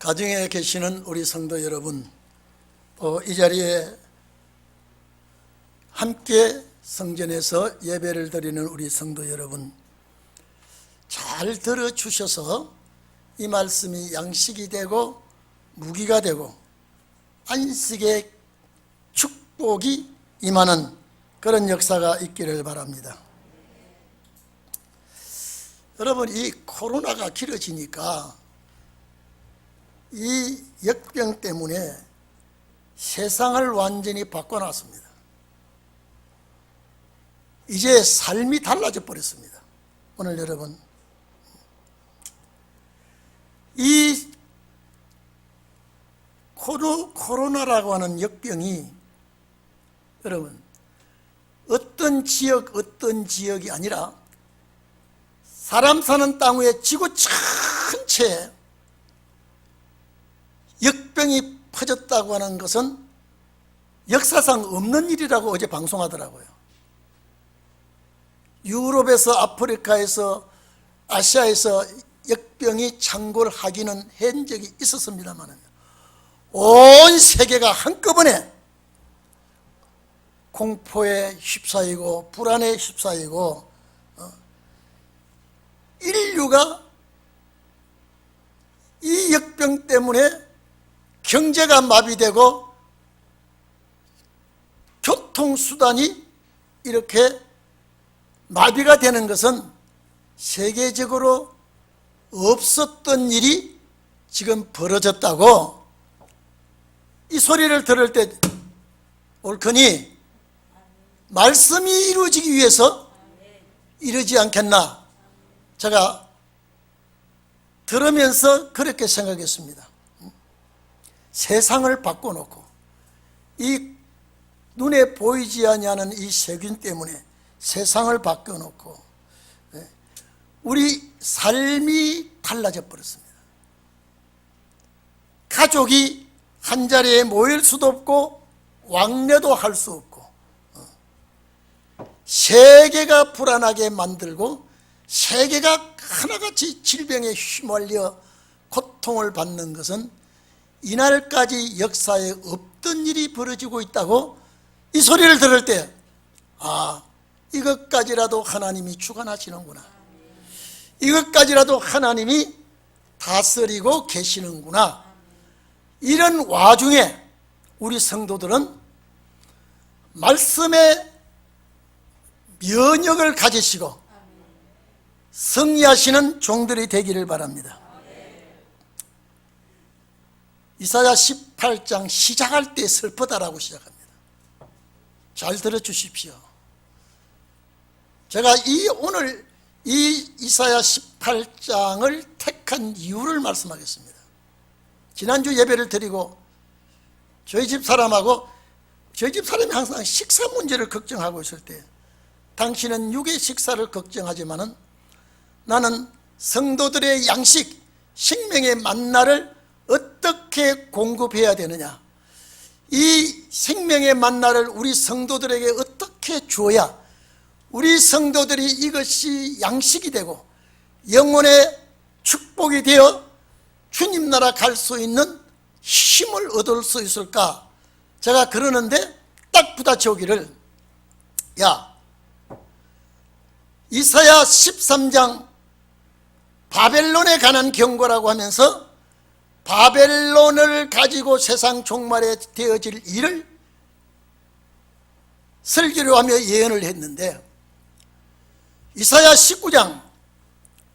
가정에 계시는 우리 성도 여러분, 이 자리에 함께 성전에서 예배를 드리는 우리 성도 여러분, 잘 들어주셔서 이 말씀이 양식이 되고 무기가 되고 안식의 축복이 임하는 그런 역사가 있기를 바랍니다. 여러분, 이 코로나가 길어지니까 이 역병 때문에 세상을 완전히 바꿔놨습니다. 이제 삶이 달라져 버렸습니다. 오늘 여러분, 이 코로나라고 하는 역병이 여러분 어떤 지역이 아니라 사람 사는 땅 위에 지구 전체에 역병이 퍼졌다고 하는 것은 역사상 없는 일이라고 어제 방송하더라고요. 유럽에서, 아프리카에서, 아시아에서 역병이 창궐하기는 한 적이 있었습니다만 온 세계가 한꺼번에 공포에 휩싸이고 불안에 휩싸이고 인류가 이 역병 때문에 경제가 마비되고 교통수단이 이렇게 마비가 되는 것은 세계적으로 없었던 일이 지금 벌어졌다고 이 소리를 들을 때 옳거니 말씀이 이루어지기 위해서 이러지 않겠나, 제가 들으면서 그렇게 생각했습니다. 세상을 바꿔놓고 이 눈에 보이지 아니하는 이 세균 때문에 세상을 바꿔놓고 우리 삶이 달라져 버렸습니다. 가족이 한자리에 모일 수도 없고 왕래도 할 수 없고 세계가 불안하게 만들고 세계가 하나같이 질병에 휘말려 고통을 받는 것은 이날까지 역사에 없던 일이 벌어지고 있다고 이 소리를 들을 때 이것까지라도 하나님이 주관하시는구나, 이것까지라도 하나님이 다스리고 계시는구나. 이런 와중에 우리 성도들은 말씀의 면역을 가지시고 승리하시는 종들이 되기를 바랍니다. 이사야 18장 시작할 때 슬프다라고 시작합니다. 잘 들어주십시오. 제가 오늘 이 이사야 18장을 택한 이유를 말씀하겠습니다. 지난주 예배를 드리고 저희 집 사람이 항상 식사 문제를 걱정하고 있을 때, 당신은 육의 식사를 걱정하지만은 나는 성도들의 양식, 생명의 만나를 어떻게 공급해야 되느냐, 이 생명의 만나를 우리 성도들에게 어떻게 줘야 우리 성도들이 이것이 양식이 되고 영혼의 축복이 되어 주님 나라 갈 수 있는 힘을 얻을 수 있을까? 제가 그러는데 딱 부딪혀 오기를, 이사야 13장 바벨론에 관한 경고라고 하면서 바벨론을 가지고 세상 종말에 되어질 일을 설교를 하며 예언을 했는데, 이사야 19장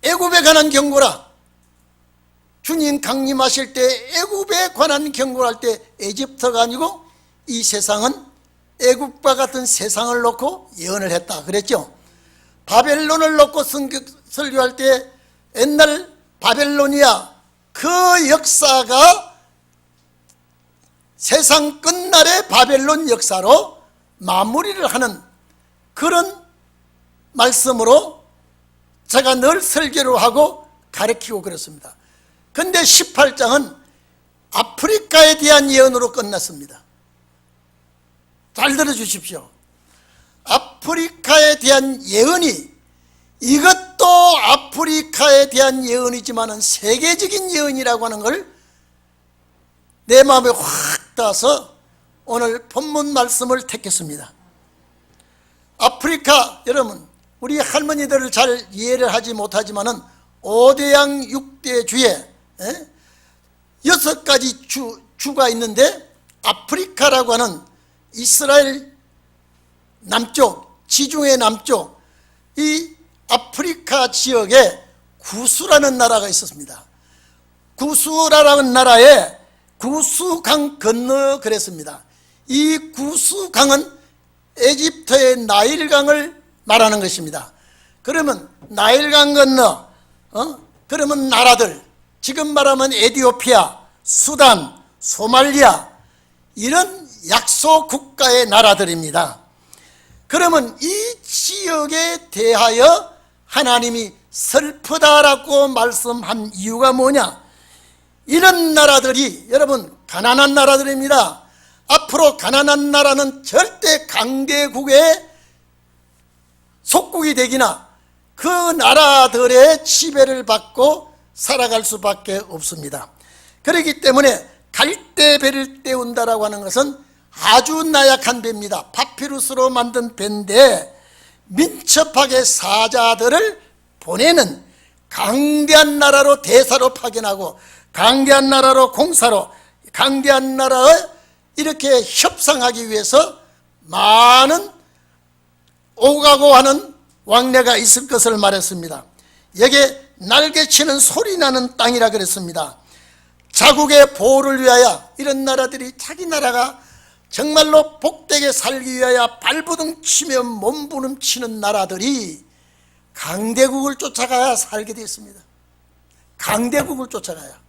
애굽에 관한 경고라, 주님 강림하실 때 애굽에 관한 경고를 할 때 에집트가 아니고 이 세상은 애굽과 같은 세상을 놓고 예언을 했다 그랬죠. 바벨론을 놓고 설교할 때 옛날 바벨로니아 그 역사가 세상 끝날의 바벨론 역사로 마무리를 하는 그런 말씀으로 제가 늘 설교를 하고 가르치고 그랬습니다. 그런데 18장은 아프리카에 대한 예언으로 끝났습니다. 잘 들어주십시오. 아프리카에 대한 예언이, 이것도 아프리카에 대한 예언이지만 세계적인 예언이라고 하는 걸 내 마음에 확 닿아서 오늘 본문 말씀을 택했습니다. 아프리카, 여러분, 우리 할머니들을 잘 이해를 하지 못하지만은 5대양 6대주에 6가지 주가 있는데, 아프리카라고 하는 이스라엘 남쪽, 지중해 남쪽, 이 아프리카 지역에 구스라는 나라가 있었습니다. 구스라라는 나라에 구스강 건너 그랬습니다. 이 구스강은 에집트의 나일강을 말하는 것입니다. 그러면 나일강 건너 그러면 나라들, 지금 말하면 에티오피아, 수단, 소말리아, 이런 약소 국가의 나라들입니다. 그러면 이 지역에 대하여 하나님이 슬프다라고 말씀한 이유가 뭐냐? 이런 나라들이 여러분 가난한 나라들입니다. 앞으로 가난한 나라는 절대 강대국의 속국이 되기나 그 나라들의 지배를 받고 살아갈 수밖에 없습니다. 그렇기 때문에 갈대배를 떼운다라고 하는 것은 아주 나약한 배입니다. 파피루스로 만든 배인데 민첩하게 사자들을 보내는, 강대한 나라로 대사로 파견하고 강대한 나라로 공사로, 강대한 나라에 이렇게 협상하기 위해서 많은 오가고 하는 왕래가 있을 것을 말했습니다. 여기에 날개치는 소리 나는 땅이라 그랬습니다. 자국의 보호를 위하여 이런 나라들이 자기 나라가 정말로 복되게 살기 위하여 발버둥 치며 몸부림치는 나라들이 강대국을 쫓아가야 살게 되었습니다. 강대국을 쫓아가야.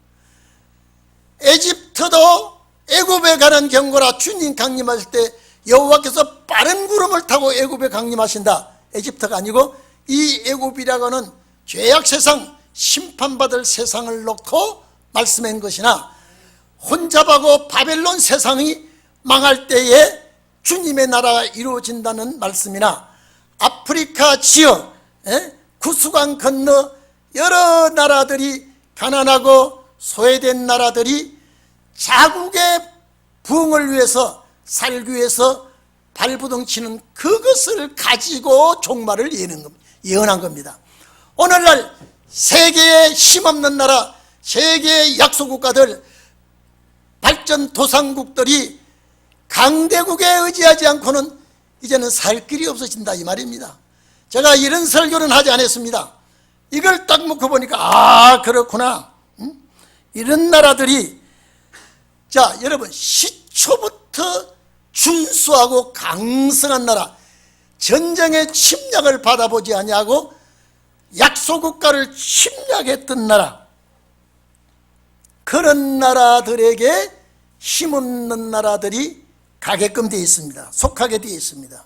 에집트도 애굽에 가는 경고라. 주님 강림하실 때 여호와께서 빠른 구름을 타고 애굽에 강림하신다. 에집트가 아니고 이 애굽이라고 하는 죄악 세상, 심판받을 세상을 놓고 말씀한 것이나, 혼잡하고 바벨론 세상이 망할 때에 주님의 나라가 이루어진다는 말씀이나, 아프리카 지역 구스강 건너 여러 나라들이, 가난하고 소외된 나라들이 자국의 부흥을 위해서, 살기 위해서 발부둥 치는 그것을 가지고 종말을 예언한 겁니다. 오늘날 세계의 힘없는 나라, 세계의 약소국가들, 발전도상국들이 강대국에 의지하지 않고는 이제는 살 길이 없어진다 이 말입니다. 제가 이런 설교는 하지 않았습니다. 이걸 딱 놓고 보니까 그렇구나. 이런 나라들이, 자 여러분, 시초부터 준수하고 강성한 나라, 전쟁의 침략을 받아보지 아니하고 약소국가를 침략했던 나라, 그런 나라들에게 힘없는 나라들이 가게끔 되어 있습니다. 속하게 되어 있습니다.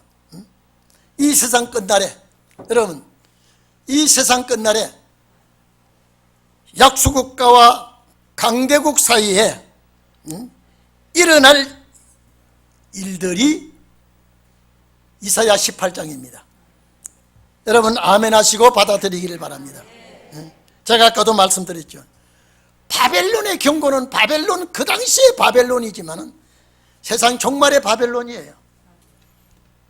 이 세상 끝날에, 여러분, 이 세상 끝날에 약소국가와 강대국 사이에 일어날 일들이 이사야 18장입니다. 여러분 아멘 하시고 받아들이기를 바랍니다. 제가 아까도 말씀드렸죠. 바벨론의 경고는 바벨론, 그 당시의 바벨론이지만은 세상 종말의 바벨론이에요.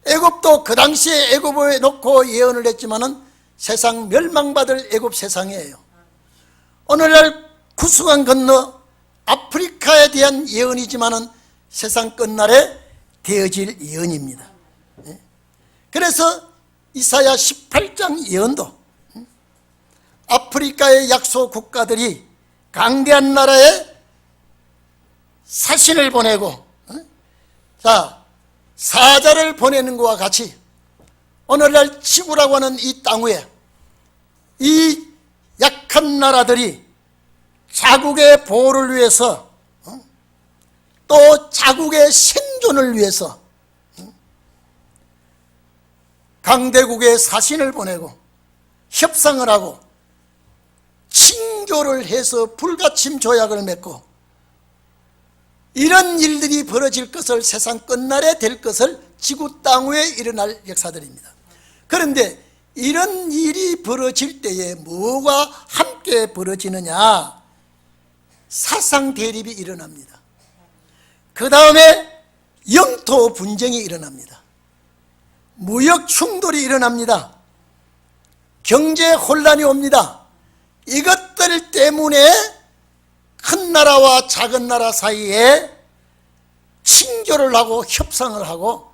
애굽도 그 당시에 애굽에 놓고 예언을 했지만은 세상 멸망받을 애굽 세상이에요. 오늘날 구스강 건너 아프리카에 대한 예언이지만은 세상 끝날에 되어질 예언입니다. 그래서 이사야 18장 예언도 아프리카의 약소 국가들이 강대한 나라에 사신을 보내고 사자를 보내는 것과 같이 오늘날 지구라고 하는 이 땅 위에 이 약한 나라들이 자국의 보호를 위해서, 또 자국의 생존을 위해서 강대국의 사신을 보내고 협상을 하고 친교를 해서 불가침 조약을 맺고, 이런 일들이 벌어질 것을, 세상 끝날에 될 것을 지구 땅 위에 일어날 역사들입니다. 그런데 이런 일이 벌어질 때에 뭐가 함께 벌어지느냐? 사상 대립이 일어납니다. 그 다음에 영토 분쟁이 일어납니다. 무역 충돌이 일어납니다. 경제 혼란이 옵니다. 이것들 때문에 큰 나라와 작은 나라 사이에 친교를 하고 협상을 하고,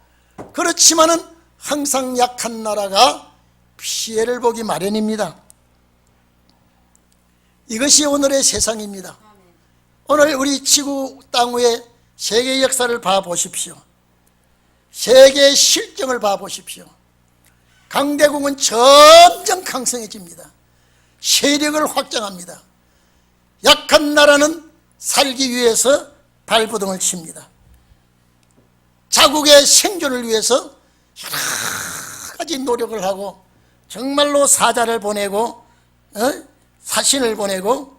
그렇지만은 항상 약한 나라가 피해를 보기 마련입니다. 이것이 오늘의 세상입니다. 오늘 우리 지구 땅 위에 세계 역사를 봐보십시오. 세계의 실정을 봐보십시오. 강대국은 점점 강성해집니다. 세력을 확장합니다. 약한 나라는 살기 위해서 발버둥을 칩니다. 자국의 생존을 위해서 여러 가지 노력을 하고 정말로 사자를 보내고 사신을 보내고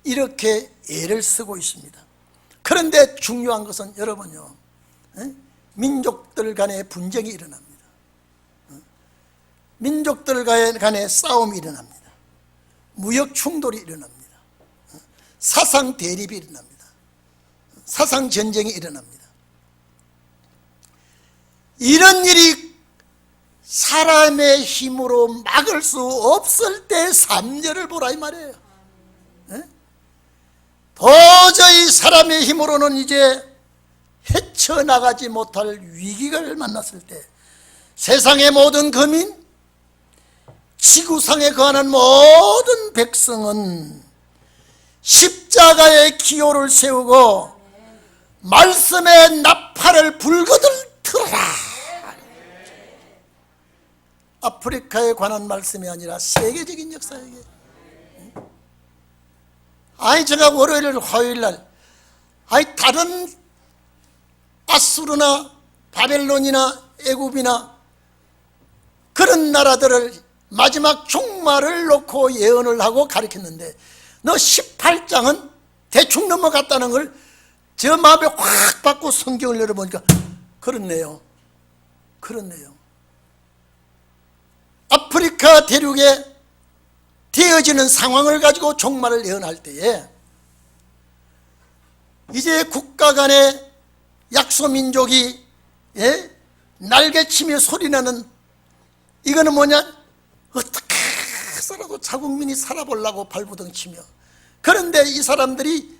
이렇게 애를 쓰고 있습니다. 그런데 중요한 것은 여러분요, 민족들 간의 분쟁이 일어납니다. 민족들 간의 싸움이 일어납니다. 무역 충돌이 일어납니다. 사상 대립이 일어납니다. 사상 전쟁이 일어납니다. 이런 일이 사람의 힘으로 막을 수 없을 때 삼재를 보라 이 말이에요. 도저히 사람의 힘으로는 이제 헤쳐나가지 못할 위기를 만났을 때 세상의 모든 거민, 지구상에 거하는 모든 백성은 십자가의 기호를 세우고 말씀의 나팔을 불거들 들어라. 아프리카에 관한 말씀이 아니라 세계적인 역사에게. 아니 제가 월요일 화요일날 다른 아수르나 바벨론이나 애굽이나 그런 나라들을 마지막 종말을 놓고 예언을 하고 가르쳤는데, 너 18장은 대충 넘어갔다는 걸 저 마음에 확 받고 성경을 열어보니까 그렇네요. 아프리카 대륙에 되어지는 상황을 가지고 종말을 예언할 때에 이제 국가 간의 약소민족이 날개치며 소리나는, 이거는 뭐냐, 어떻게 살아도 자국민이 살아보려고 발버둥 치며, 그런데 이 사람들이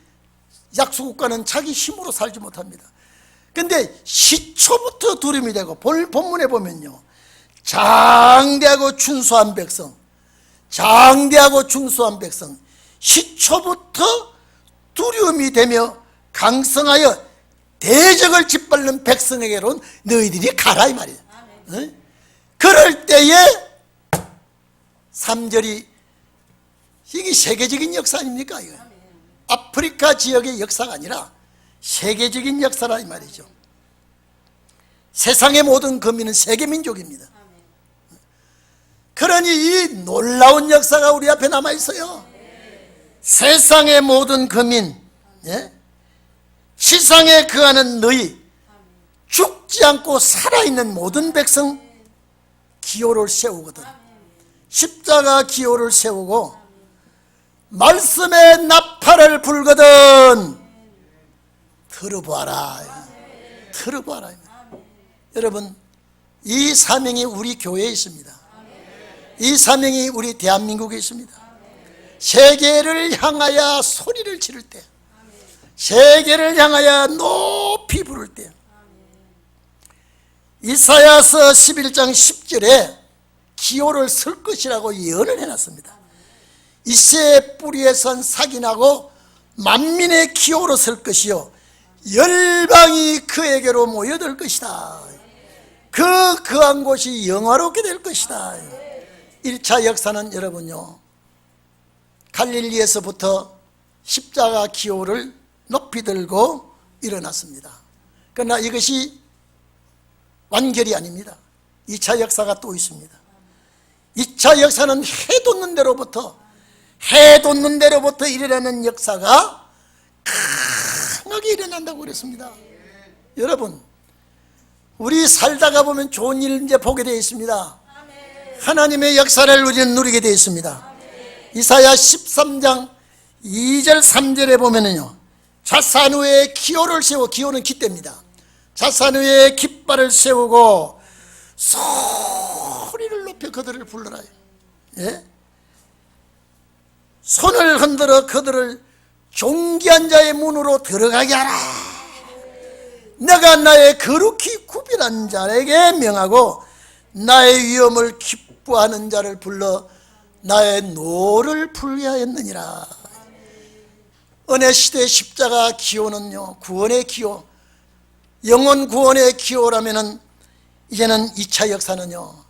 약소국가는 자기 힘으로 살지 못합니다. 그런데 시초부터 두려움이 되고, 본문에 보면요, 장대하고 준수한 백성, 시초부터 두려움이 되며 강성하여 대적을 짓밟는 백성에게로는 너희들이 가라 이 말이에요. 그럴 때에 3절이, 이게 세계적인 역사 아닙니까? 이거 아프리카 지역의 역사가 아니라 세계적인 역사라 이 말이죠. 세상의 모든 거민은 세계민족입니다. 그러니 이 놀라운 역사가 우리 앞에 남아있어요. 세상의 모든 거민, 지상에 거하는 너희, 죽지 않고 살아있는 모든 백성 기호를 세우거든. 십자가 기호를 세우고 말씀의 나팔을 불거든 들어보아라. 여러분, 이 사명이 우리 교회에 있습니다. 이 사명이 우리 대한민국에 있습니다. 세계를 향하여 소리를 지를 때, 세계를 향하여 높이 부를 때, 이사야서 11장 10절에 기호를 쓸 것이라고 예언을 해놨습니다. 이새의 뿌리에 선 삭이 나고 만민의 기호로 설 것이요 열방이 그에게로 모여들 것이다. 그 거한 곳이 영화롭게 될 것이다. 1차 역사는 여러분요, 갈릴리에서부터 십자가 기호를 높이 들고 일어났습니다. 그러나 이것이 완결이 아닙니다. 2차 역사가 또 있습니다. 2차 역사는 해돋는 데로부터 일어나는 역사가 강하게 일어난다고 그랬습니다. 여러분, 우리 살다가 보면 좋은 일 이제 보게 되어 있습니다. 하나님의 역사를 우리는 누리게 되어 있습니다. 이사야 13장 2절 3절에 보면은요, 자산 위에 기호를 세워, 기호는 깃대입니다. 자산 위에 깃발을 세우고 소리를 높여 그들을 불러라. 예? 손을 흔들어 그들을 존귀한 자의 문으로 들어가게 하라. 내가 나의 거룩히 구별한 자에게 명하고 나의 위엄을 기뻐하는 자를 불러 나의 노를 풀게 하였느니라. 은혜 시대 십자가 기호는요, 구원의 기호, 영혼 구원의 기호라면은 이제는 2차 역사는요,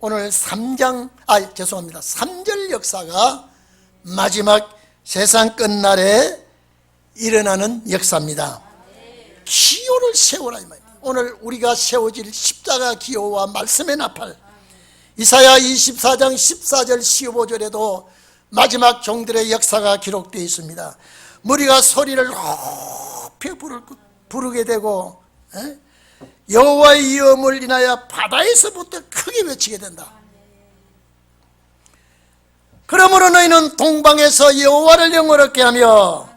오늘 3절 역사가 마지막 세상 끝날에 일어나는 역사입니다. 기호를 세우라 이 말입니다. 오늘 우리가 세워질 십자가 기호와 말씀의 나팔, 이사야 24장 14절 15절에도 마지막 종들의 역사가 기록되어 있습니다. 무리가 소리를 높여 부르게 되고 여호와의 위엄을 인하여 바다에서부터 크게 외치게 된다. 그러므로 너희는 동방에서 여호와를 영원하게 하며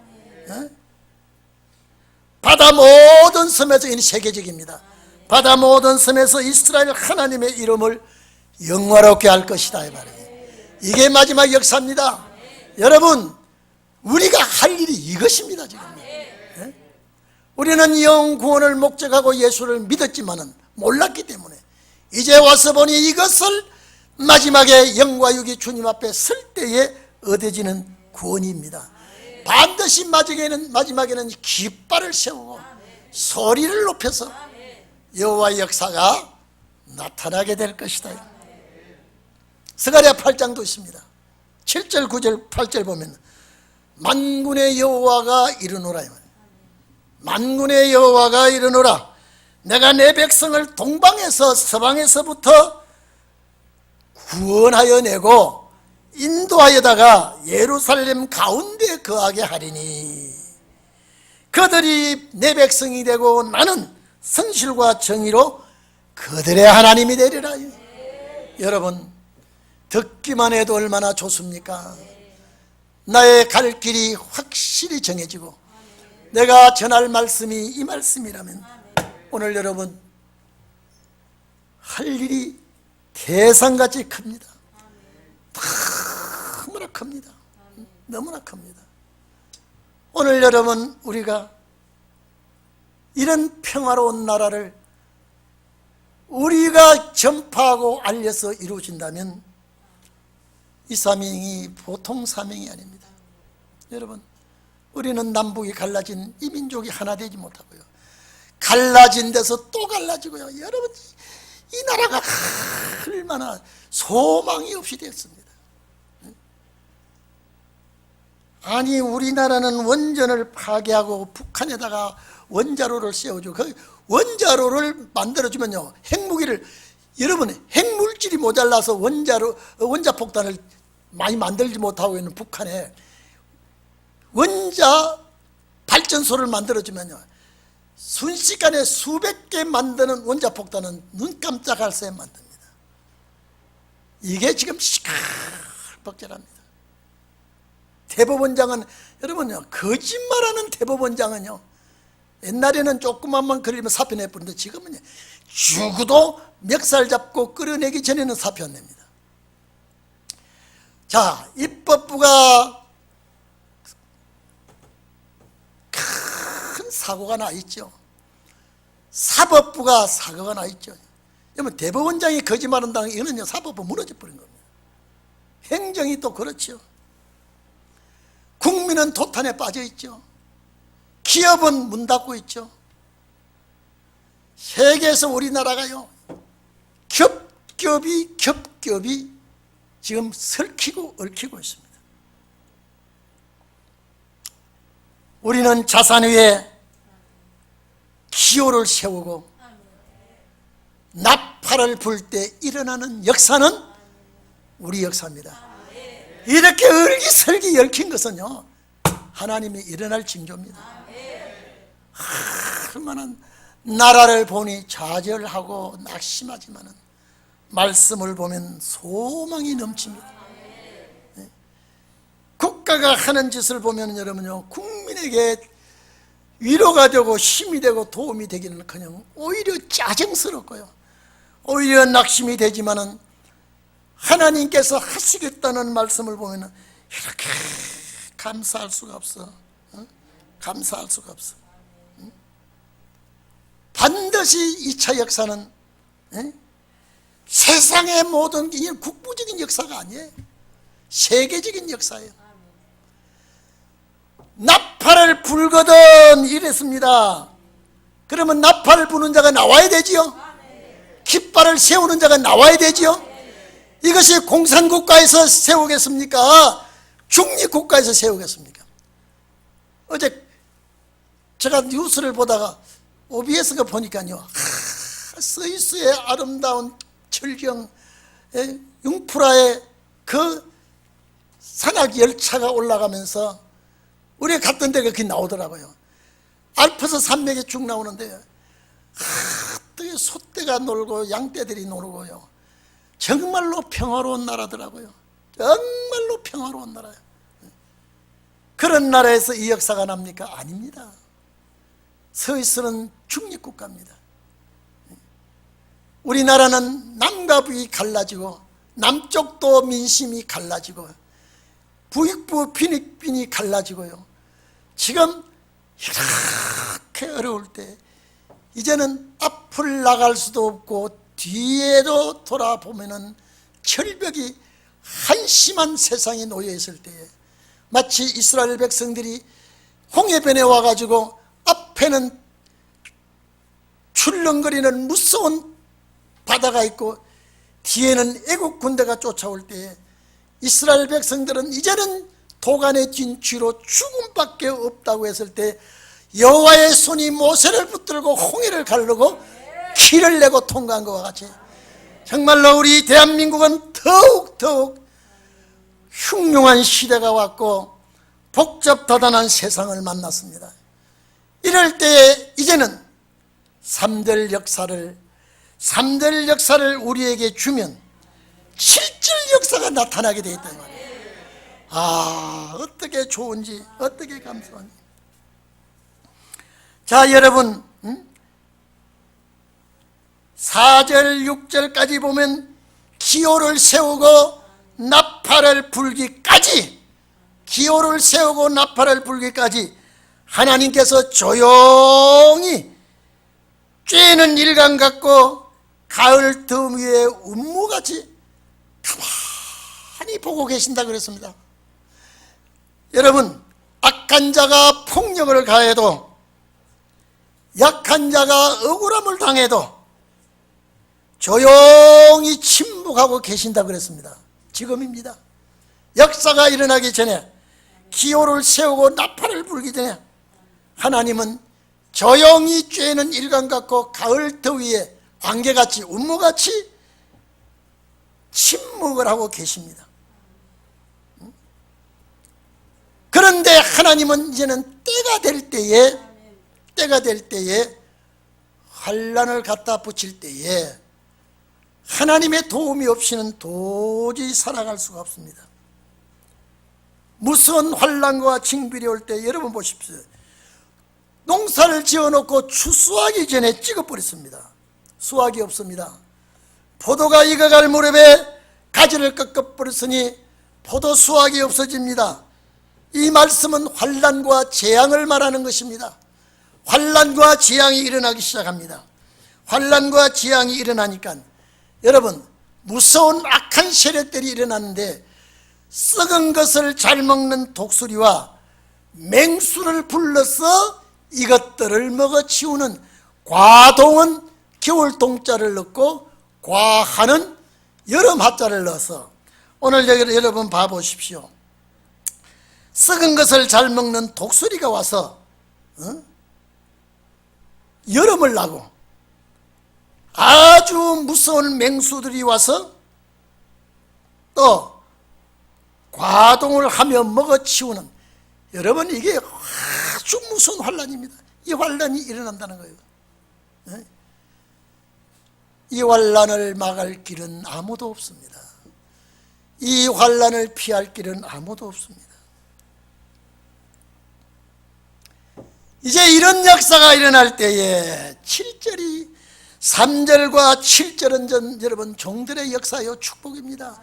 바다 모든 섬에서, 이는 세계적입니다. 바다 모든 섬에서 이스라엘 하나님의 이름을 영화롭게 할 것이다 이 말이에요. 이게 마지막 역사입니다. 여러분, 우리가 할 일이 이것입니다. 지금 우리는 영 구원을 목적하고 예수를 믿었지만은 몰랐기 때문에 이제 와서 보니 이것을 마지막에 영과 육이 주님 앞에 설 때에 얻어지는 구원입니다. 반드시 마지막에는 깃발을 세우고 소리를 높여서 여호와의 역사가 나타나게 될 것이다. 스가랴 8장도 있습니다. 7절 9절 8절 보면 만군의 여호와가 이르노라. 만군의 여호와가 이르노라. 내가 내 백성을 동방에서 서방에서부터 구원하여 내고 인도하여다가 예루살렘 가운데 거하게 하리니 그들이 내 백성이 되고 나는 성실과 정의로 그들의 하나님이 되리라. 여러분, 듣기만 해도 얼마나 좋습니까? 나의 갈 길이 확실히 정해지고 내가 전할 말씀이 이 말씀이라면 오늘 여러분 할 일이 태산같이 큽니다. 너무나 큽니다. 너무나 큽니다. 오늘 여러분, 우리가 이런 평화로운 나라를 우리가 전파하고 알려서 이루어진다면 이 사명이 보통 사명이 아닙니다. 여러분, 우리는 남북이 갈라진 이 민족이 하나 되지 못하고요, 갈라진 데서 또 갈라지고요. 여러분, 이 나라가 얼마나 소망이 없이 되었습니다. 아니, 우리나라는 원전을 파괴하고 북한에다가 원자로를 세워줘. 그 원자로를 만들어주면요, 핵무기를, 여러분, 핵물질이 모자라서 원자폭탄을 많이 만들지 못하고 있는 북한에 원자 발전소를 만들어주면요, 순식간에 수백 개 만드는 원자폭탄은 눈 깜짝할 새에 만듭니다. 이게 지금 시끌벅적합니다. 대법원장은, 여러분요, 거짓말하는 대법원장은요, 옛날에는 조그만만 걸리면 사표 내버리는데 지금은 죽어도 멱살 잡고 끌어내기 전에는 사표 안 냅니다. 자, 입법부가 큰 사고가 나 있죠. 사법부가 사고가 나 있죠. 여러분, 대법원장이 거짓말한다는 이거는요, 사법부 무너져 버린 겁니다. 행정이 또 그렇죠. 국민은 도탄에 빠져 있죠. 기업은 문 닫고 있죠. 세계에서 우리나라가요, 겹겹이 지금 설키고 얽히고 있습니다. 우리는 자산 위에 기호를 세우고 나팔을 불 때 일어나는 역사는 우리 역사입니다. 이렇게 얼기설기 얽힌 것은요, 하나님이 일어날 징조입니다. 얼마나 나라를 보니 좌절하고 낙심하지만은 말씀을 보면 소망이 넘칩니다. 국가가 하는 짓을 보면 여러분요, 국민에게 위로가 되고 힘이 되고 도움이 되기는커녕 오히려 짜증스럽고요, 오히려 낙심이 되지만은 하나님께서 하시겠다는 말씀을 보면은 이렇게 감사할 수가 없어. 감사할 수가 없어. 반드시 2차 역사는 세상의 모든 게 국부적인 역사가 아니에요. 세계적인 역사예요. 나팔을 불거든 이랬습니다. 그러면 나팔을 부는 자가 나와야 되지요. 깃발을 세우는 자가 나와야 되지요. 이것이 공산국가에서 세우겠습니까? 중립국가에서 세우겠습니까? 어제 제가 뉴스를 보다가 OBS가 보니까요, 스위스의 아름다운 절경, 융프라의 그 산악 열차가 올라가면서 우리가 갔던 데가 거기 나오더라고요. 알프스 산맥에 쭉 나오는데 어떻게 소떼가 놀고 양떼들이 놀고요, 정말로 평화로운 나라더라고요. 정말로 평화로운 나라예요. 그런 나라에서 이 역사가 납니까? 아닙니다. 스위스는 중립국가입니다. 우리나라는 남과 북이 갈라지고 남쪽도 민심이 갈라지고 북부 필리핀이 갈라지고요, 지금 이렇게 어려울 때 이제는 앞을 나갈 수도 없고 뒤에도 돌아보면은 철벽이 한심한 세상에 놓여 있을 때에 마치 이스라엘 백성들이 홍해변에 와가지고 앞에는 출렁거리는 무서운 바다가 있고 뒤에는 애국 군대가 쫓아올 때에 이스라엘 백성들은 이제는 도간의 뒷뒤로 죽음밖에 없다고 했을 때 여호와의 손이 모세를 붙들고 홍해를 가르고 길을 내고 통과한 것과 같이 정말로 우리 대한민국은 더욱 흉흉한 시대가 왔고 복잡다단한 세상을 만났습니다. 이럴 때에 이제는 3대 역사를 우리에게 주면 7절 역사가 나타나게 되어 있다 이 말이에요. 아, 어떻게 좋은지, 어떻게 감사한지. 자, 여러분, 4절 6절까지 보면 기호를 세우고 나팔을 불기까지, 기호를 세우고 나팔을 불기까지 하나님께서 조용히 쬐는 일강 같고 가을 틈 위에 운무같이 가만히 보고 계신다 그랬습니다. 여러분, 악한 자가 폭력을 가해도 약한 자가 억울함을 당해도 조용히 침묵하고 계신다 그랬습니다. 지금입니다. 역사가 일어나기 전에, 기호를 세우고 나팔을 불기 전에 하나님은 조용히 쬐는 일강 같고 가을 더위에 안개같이 운무같이 침묵을 하고 계십니다. 그런데 하나님은 이제는 때가 될 때에 환난을 갖다 붙일 때에 하나님의 도움이 없이는 도저히 살아갈 수가 없습니다. 무서운 환난과 징벌이 올 때 여러분 보십시오. 농사를 지어놓고 추수하기 전에 찍어버렸습니다. 수확이 없습니다. 포도가 익어갈 무렵에 가지를 꺾어버렸으니 포도 수확이 없어집니다. 이 말씀은 환난과 재앙을 말하는 것입니다. 환난과 재앙이 일어나기 시작합니다. 환난과 재앙이 일어나니까 여러분, 무서운 악한 세력들이 일어났는데 썩은 것을 잘 먹는 독수리와 맹수를 불러서 이것들을 먹어치우는 과동은 겨울 동자를 넣고 과하는 여름 하자를 넣어서 오늘 여러분 봐보십시오. 썩은 것을 잘 먹는 독수리가 와서 여름을 나고 아주 무서운 맹수들이 와서 또 과동을 하며 먹어치우는, 여러분 이게 아주 무서운 환난입니다. 이 환난이 일어난다는 거예요. 이 환난을 막을 길은 아무도 없습니다. 이 환난을 피할 길은 아무도 없습니다. 이제 이런 역사가 일어날 때에 7절이 3절과 7절은 여러분 종들의 역사요 축복입니다.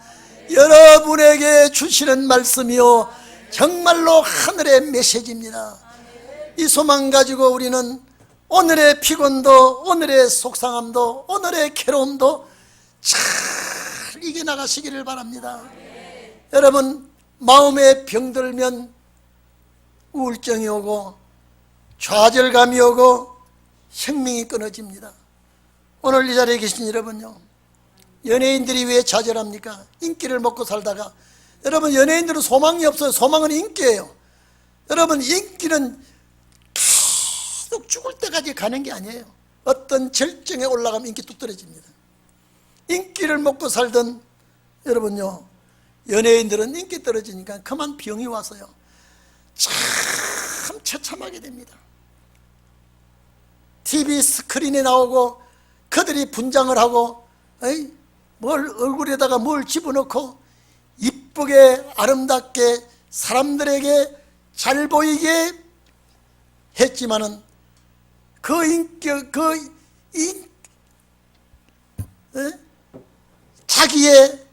여러분에게 주시는 말씀이요 정말로 하늘의 메시지입니다. 이 소망 가지고 우리는 오늘의 피곤도, 오늘의 속상함도, 오늘의 괴로움도 잘 이겨나가시기를 바랍니다. 여러분, 마음에 병들면 우울증이 오고 좌절감이 오고 생명이 끊어집니다. 오늘 이 자리에 계신 여러분요, 연예인들이 왜 좌절합니까? 인기를 먹고 살다가. 여러분, 연예인들은 소망이 없어요. 소망은 인기예요. 여러분, 인기는 계속 죽을 때까지 가는 게 아니에요. 어떤 절정에 올라가면 인기 뚝 떨어집니다. 인기를 먹고 살던 여러분요, 연예인들은 인기 떨어지니까 그만 병이 와서요 참 처참하게 됩니다. TV 스크린에 나오고 그들이 분장을 하고 뭘 얼굴에다가 뭘 집어넣고 이쁘게 아름답게 사람들에게 잘 보이게 했지만은 자기의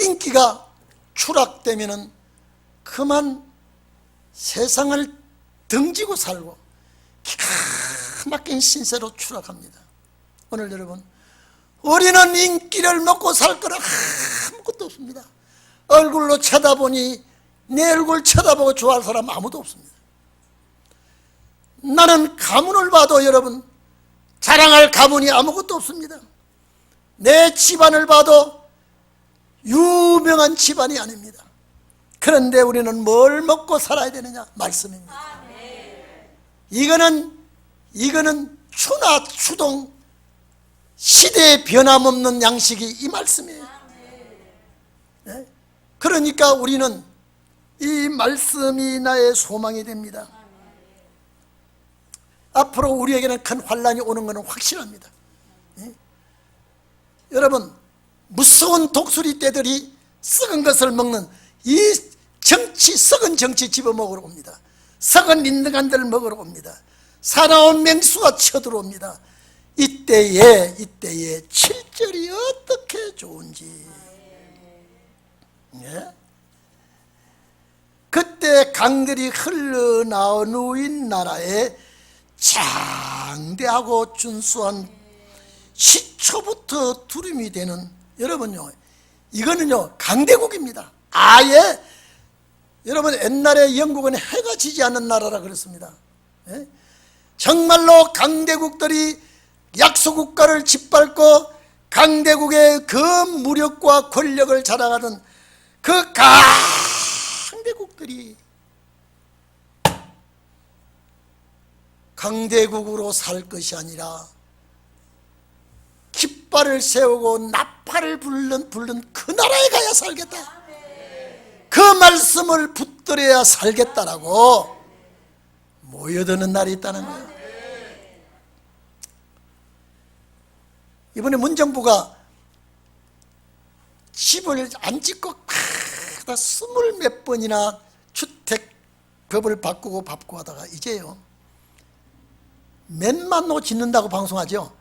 인기가 추락되면은 그만 세상을 등지고 살고 기가 막힌 신세로 추락합니다. 오늘 여러분, 우리는 인기를 먹고 살 거는 아무것도 없습니다. 얼굴로 쳐다보니 내 얼굴 쳐다보고 좋아할 사람 아무도 없습니다. 나는 가문을 봐도 여러분 자랑할 가문이 아무것도 없습니다. 내 집안을 봐도 유명한 집안이 아닙니다. 그런데 우리는 뭘 먹고 살아야 되느냐? 말씀입니다. 이거는 추나 추동 시대에 변함없는 양식이 이 말씀이에요. 네? 그러니까 우리는 이 말씀이 나의 소망이 됩니다. 앞으로 우리에게는 큰 환란이 오는 것은 확실합니다. 네? 여러분, 무서운 독수리 떼들이 썩은 것을 먹는 이 정치, 썩은 정치 집어먹으러 옵니다. 썩은 인간들을 먹으러 옵니다. 사나운 맹수가 쳐들어옵니다. 이때에 7절이 어떻게 좋은지. 예? 그때 강들이 흘러나오는 나라에 장대하고 준수한 시초부터 두름이 되는, 여러분요, 이거는요 강대국입니다. 아예 여러분, 옛날에 영국은 해가 지지 않는 나라라 그랬습니다. 예? 정말로 강대국들이 약소국가를 짓밟고 강대국의 그 무력과 권력을 자랑하던 그 강대국들이 강대국으로 살 것이 아니라 깃발을 세우고 나팔을 부른 그 나라에 가야 살겠다, 그 말씀을 붙들어야 살겠다라고 모여드는 날이 있다는 거예요. 이번에 문정부가 집을 안 짓고 다 20몇 번이나 주택법을 바꾸고 하다가 이제요 몇만 호 짓는다고 방송하죠.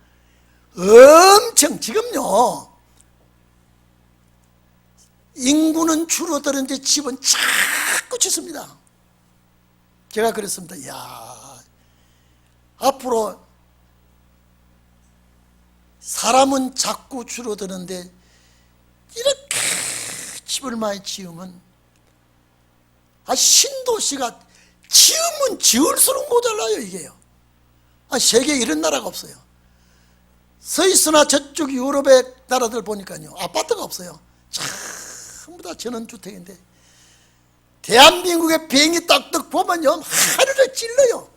엄청, 지금요 인구는 줄어드는데 집은 자꾸 짓습니다. 제가 그랬습니다. 야, 앞으로 사람은 자꾸 줄어드는데 이렇게 집을 많이 지으면 신도시가 지으면 지을수록 모자라요. 이게요. 세계에 이런 나라가 없어요. 스위스나 저쪽 유럽의 나라들 보니까요 아파트가 없어요. 전부 다 전원주택인데 대한민국의 비행기 딱딱 보면요 하루를 찔러요.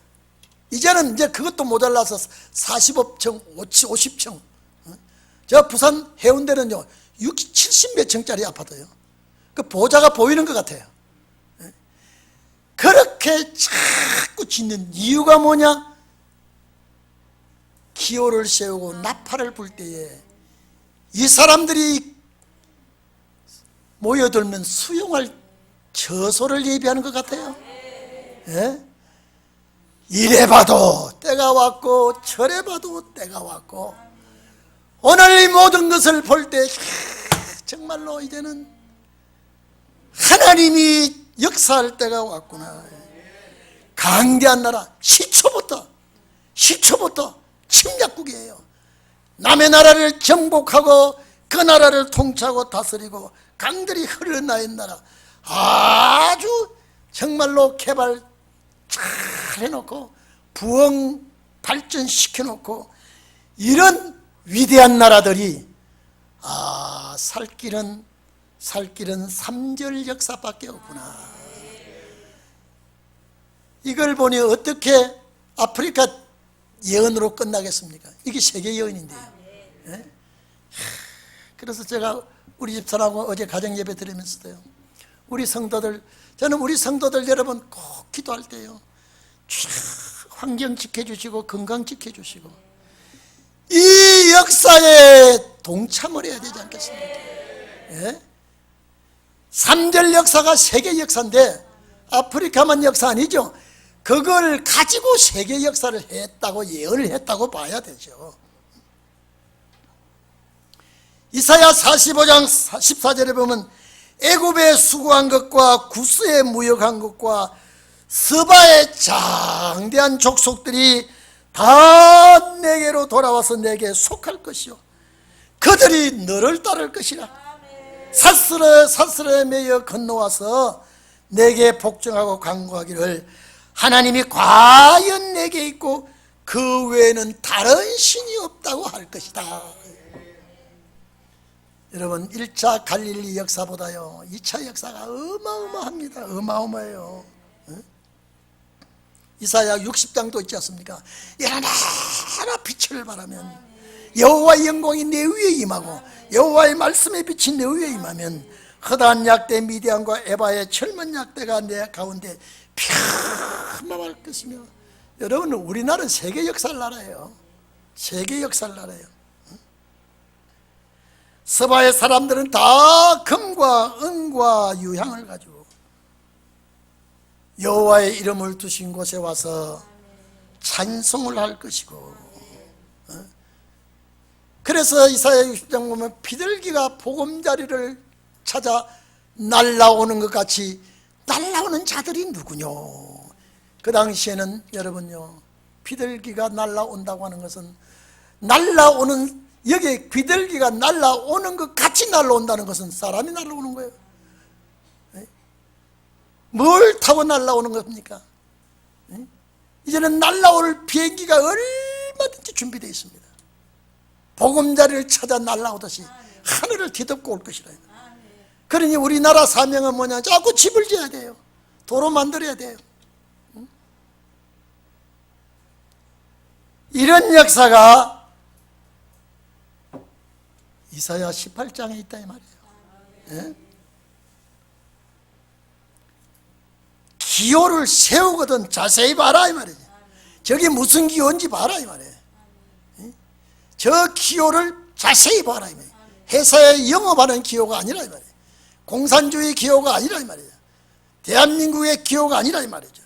이제는 이제 그것도 모자라서 45층, 50층. 저 부산 해운대는요 60, 70몇 층짜리 아파트예요. 그 보자가 보이는 것 같아요. 그렇게 자꾸 짓는 이유가 뭐냐? 기호를 세우고 나팔을 불 때에 이 사람들이 모여들면 수용할 처소를 예비하는 것 같아요. 예? 이래 봐도 때가 왔고 저래 봐도 때가 왔고, 오늘 이 모든 것을 볼 때 정말로 이제는 하나님이 역사할 때가 왔구나. 강대한 나라, 시초부터 침략국이에요. 남의 나라를 정복하고 그 나라를 통치하고 다스리고 강들이 흘러나온 나라, 아주 정말로 개발 잘 해놓고 부흥 발전시켜놓고, 이런 위대한 나라들이 살 길은 3절 역사밖에 없구나. 이걸 보니 어떻게 아프리카 예언으로 끝나겠습니까? 이게 세계 예언인데요. 네? 그래서 제가 우리 집사람하고 어제 가정예배 드리면서도요, 저는 우리 성도들 여러분 꼭 기도할 때요, 환경 지켜주시고 건강 지켜주시고 이 역사에 동참을 해야 되지 않겠습니까? 예? 3절 역사가 세계 역사인데 아프리카만 역사 아니죠. 그걸 가지고 세계 역사를 했다고, 예언을 했다고 봐야 되죠. 이사야 45장 14절에 보면 애굽에 수고한 것과 구스에 무역한 것과 스바의 장대한 족속들이 다 내게로 돌아와서 내게 속할 것이요, 그들이 너를 따를 것이라. 사스레 매여 건너와서 내게 복종하고 간구하기를, 하나님이 과연 내게 있고 그 외에는 다른 신이 없다고 할 것이다. 여러분, 1차 갈릴리 역사보다요 2차 역사가 어마어마합니다. 어마어마해요. 이사야 60장도 있지 않습니까? 일어나라 빛을 발하면 여호와의 영광이 내 위에 임하고 여호와의 말씀에 빛이 내 위에 임하면 허다한 약대 미디안과 에바의 젊은 약대가 내 가운데 평범할 것이며. 여러분, 우리나라는 세계 역사를 나라예요. 세계 역사를 나라예요. 서바의 사람들은 다 금과 은과 유향을 가지고 여호와의 이름을 두신 곳에 와서 찬송을 할 것이고, 그래서 이사야 60장 보면 비둘기가 보금자리를 찾아 날라오는 것 같이 날라오는 자들이 누구뇨? 그 당시에는 여러분요, 비둘기가 날라온다고 하는 것은 날라오는, 여기에 비둘기가 날라오는 것 같이 날라온다는 것은 사람이 날라오는 거예요. 뭘 타고 날라오는 겁니까? 이제는 날라올 비행기가 얼마든지 준비되어 있습니다. 보금자리를 찾아 날라오듯이 하늘을 뒤덮고 올 것이라. 그러니 우리나라 사명은 뭐냐? 자꾸 집을 지어야 돼요. 도로 만들어야 돼요. 이런 역사가 이사야 18장에 있다 이 말이에요. 예? 기호를 세우거든 자세히 봐라 이 말이에요. 저게 무슨 기호인지 봐라 이 말이에요. 저 기호를 자세히 봐라 이 말이에요. 회사에 영업하는 기호가 아니라 이 말이에요. 공산주의 기호가 아니라 이 말이에요. 대한민국의 기호가 아니라 이 말이죠.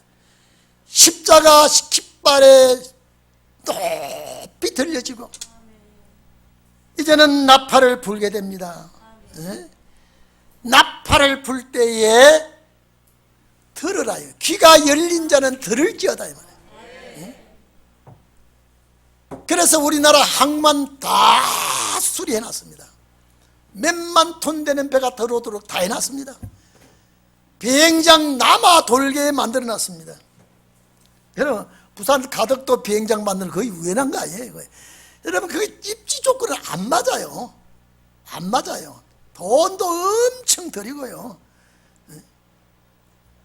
십자가 깃발에 높이 들려지고 이제는 나팔을 불게 됩니다. 나팔을 불 때에 들으라요. 귀가 열린 자는 들을지어다 이 말이에요. 그래서 우리나라 항만 다 수리해놨습니다. 몇만 톤 되는 배가 들어오도록 다 해놨습니다. 비행장 남아 돌게 만들어놨습니다. 여러분, 부산 가덕도 비행장 만드는 거의 우연한 거 아니에요? 거의. 여러분, 그게 입지 조건은 안 맞아요. 안 맞아요. 돈도 엄청 들이고요.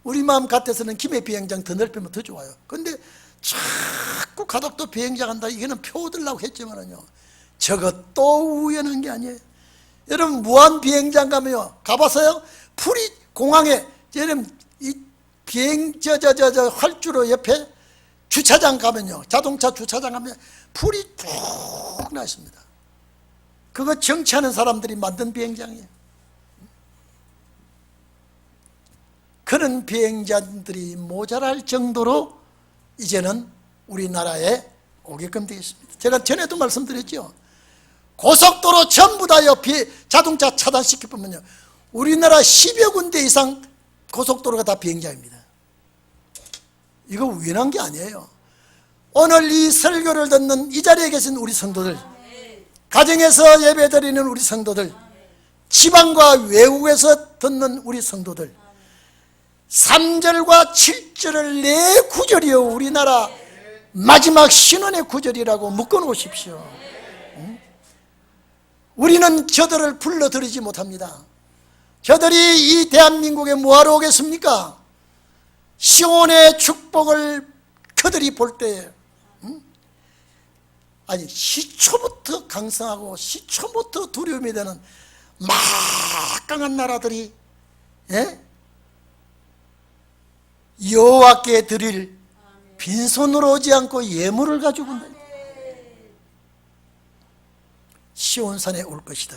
우리 마음 같아서는 김해 비행장 더 넓히면 더 좋아요. 근데 자꾸 가덕도 비행장 한다, 이거는 표 얻으려고 했지만은요, 저것도 우연한 게 아니에요. 여러분, 무한 비행장 가면요, 가봤어요? 풀이 공항에, 여러분, 이 활주로 옆에 주차장 가면요, 자동차 주차장 가면 풀이 쭉 나 있습니다. 그거 정치하는 사람들이 만든 비행장이에요. 그런 비행장들이 모자랄 정도로 이제는 우리나라에 오게끔 되어 있습니다. 제가 전에도 말씀드렸죠. 고속도로 전부 다 옆에 자동차 차단시켜보면요, 우리나라 10여 군데 이상 고속도로가 다 비행장입니다. 이거 우연한 게 아니에요. 오늘 이 설교를 듣는 이 자리에 계신 우리 성도들, 가정에서 예배드리는 우리 성도들, 지방과 외국에서 듣는 우리 성도들, 3절과 7절을 내 구절이요, 우리나라 마지막 신원의 구절이라고 묶어놓으십시오. 우리는 저들을 불러들이지 못합니다. 저들이 이 대한민국에 뭐하러 오겠습니까? 시온의 축복을 그들이 볼 때에, 아니, 시초부터 강성하고 시초부터 두려움이 되는 막강한 나라들이, 예? 여호와께 드릴 빈손으로 오지 않고 예물을 가지고 온다. 시온산에 올 것이다.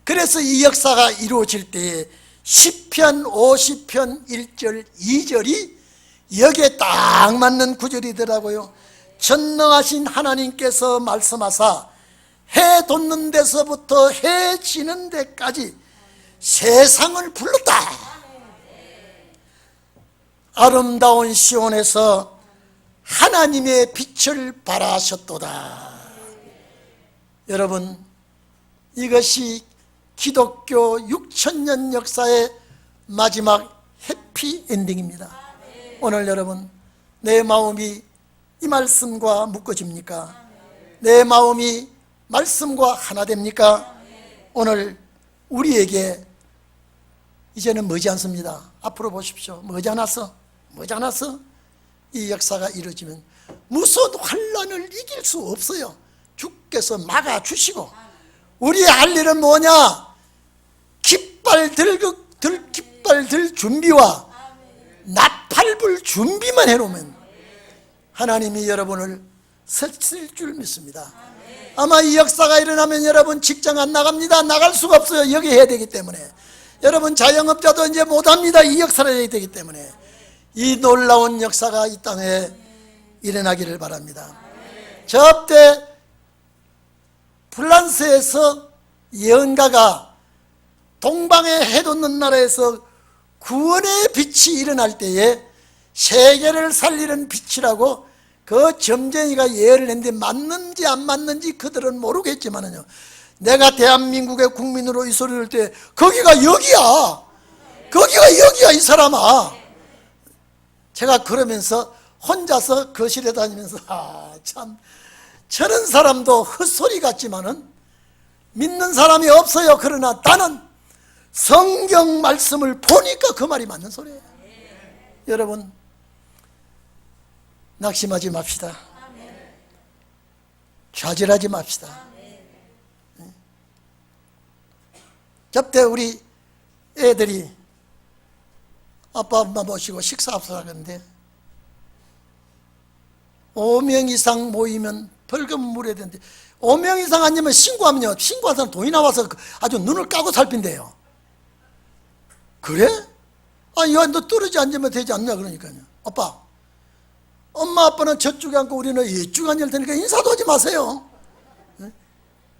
그래서 이 역사가 이루어질 때에 시편 50편 1절 2절이 여기에 딱 맞는 구절이더라고요. 전능하신 하나님께서 말씀하사 해 돋는 데서부터 해 지는 데까지 세상을 불렀다. 아름다운 시온에서 하나님의 빛을 발하셨도다. 여러분, 이것이 기독교 6,000년 역사의 마지막 해피엔딩입니다. 오늘 여러분, 내 마음이 이 말씀과 묶어집니까? 내 마음이 말씀과 하나 됩니까? 오늘 우리에게 이제는 머지않습니다. 앞으로 보십시오. 머지않았어. 이 역사가 이루어지면 무슨 환란을 이길 수 없어요. 주께서 막아주시고, 우리 할 일은 뭐냐? 깃발 들 준비와 나팔불 준비만 해놓으면 하나님이 여러분을 쓰실 줄 믿습니다. 아마 이 역사가 일어나면 여러분 직장 안 나갑니다. 나갈 수가 없어요. 여기 해야 되기 때문에. 여러분 자영업자도 이제 못합니다. 이 역사를 해야 되기 때문에. 이 놀라운 역사가 이 땅에 일어나기를 바랍니다. 저때 프랑스에서 예언가가 동방에 해돋는 나라에서 구원의 빛이 일어날 때에 세계를 살리는 빛이라고 그 점쟁이가 예언을 했는데 맞는지 안 맞는지 그들은 모르겠지만요, 내가 대한민국의 국민으로 이 소리를 때 거기가 여기야, 이 사람아. 제가 그러면서 혼자서 거실에 다니면서 참 저런 사람도 헛소리 같지만은 믿는 사람이 없어요. 그러나 나는 성경 말씀을 보니까 그 말이 맞는 소리예요. 여러분, 낙심하지 맙시다. 좌절하지 맙시다. 저때 우리 애들이 아빠 엄마 모시고 식사 합사하는데 5명 이상 모이면 벌금 물어야 되는데 5명 이상 아니면 신고하면요, 신고한 사람 돈이 나와서 아주 눈을 까고 살핀대요. 그래? 아니, 너 떨어지 앉으면 되지 않냐 그러니까요. 아빠, 엄마 아빠는 저쪽에 앉고 우리는 이쪽에 앉을 테니까 인사도 하지 마세요.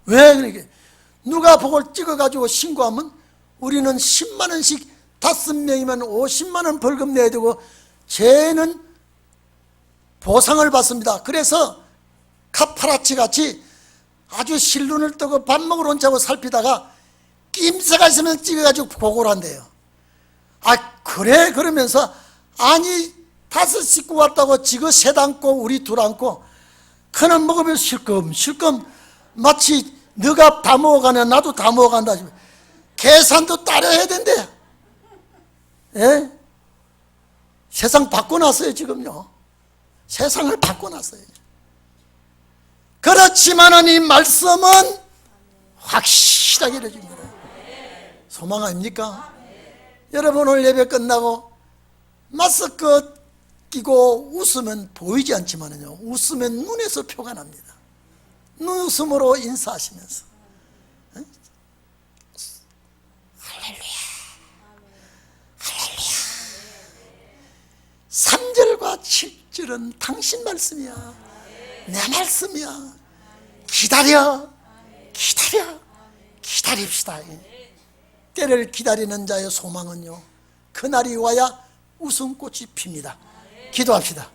왜? 그러니까 누가 보고 찍어가지고 신고하면 우리는 10만 원씩 5명이면 50만 원 벌금 내야 되고 쟤는 보상을 받습니다. 그래서 카파라치 같이 아주 실눈을 뜨고 밥 먹으러 온다고 살피다가 낌새가 있으면 찍어가지고 보고를 한대요. 그래? 그러면서 아니 5 식구 왔다고 지가 셋 앉고 우리 둘 앉고 그는 먹으면 실검 마치 너가 다 먹어가냐 나도 다 먹어간다. 계산도 따라야 된대. 예? 세상 바꿔놨어요 지금요. 세상을 바꿔놨어요. 그렇지만은 이 말씀은 확실하게 이루어집니다. 소망 아닙니까? 여러분 오늘 예배 끝나고 마스크 끼고 웃으면 보이지 않지만요, 웃으면 눈에서 표가 납니다. 눈웃음으로 인사하시면서 할렐루야, 할렐루야. 3절과 칠 줄은 당신 말씀이야. 내 말씀이야. 기다려. 기다립시다. 때를 기다리는 자의 소망은요, 그날이 와야 웃음꽃이 핍니다. 기도합시다.